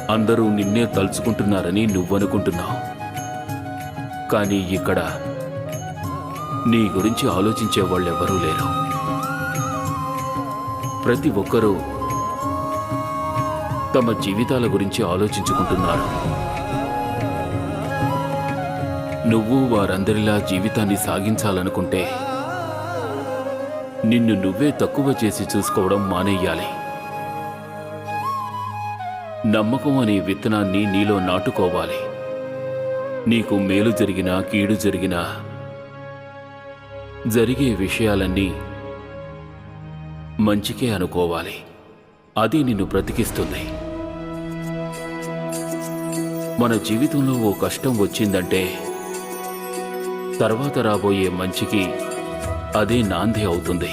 అందరూ నిన్నే తలుచుకుంటున్నారని నువ్వనుకుంటున్నావు. కానీ ఇక్కడ నీ గురించి ఆలోచించే వాళ్ళెవరూ లేరు. ప్రతి ఒక్కరూ తమ జీవితాల గురించి ఆలోచించుకుంటున్నారు. నువ్వు వారందరిలా జీవితాన్ని సాగించాలనుకుంటే నిన్ను నువ్వే తక్కువ చేసి చూసుకోవడం మానేయాలి. నమ్మకం అనే విత్తనాన్ని నీలో నాటుకోవాలి. నీకు మేలు జరిగినా కీడు జరిగినా జరిగే విషయాలన్నీ మంచికే అనుకోవాలి. అది నిన్ను బ్రతికిస్తుంది. మన జీవితంలో ఓ కష్టం వచ్చిందంటే తర్వాత రాబోయే మంచికి అదే నాంది అవుతుంది.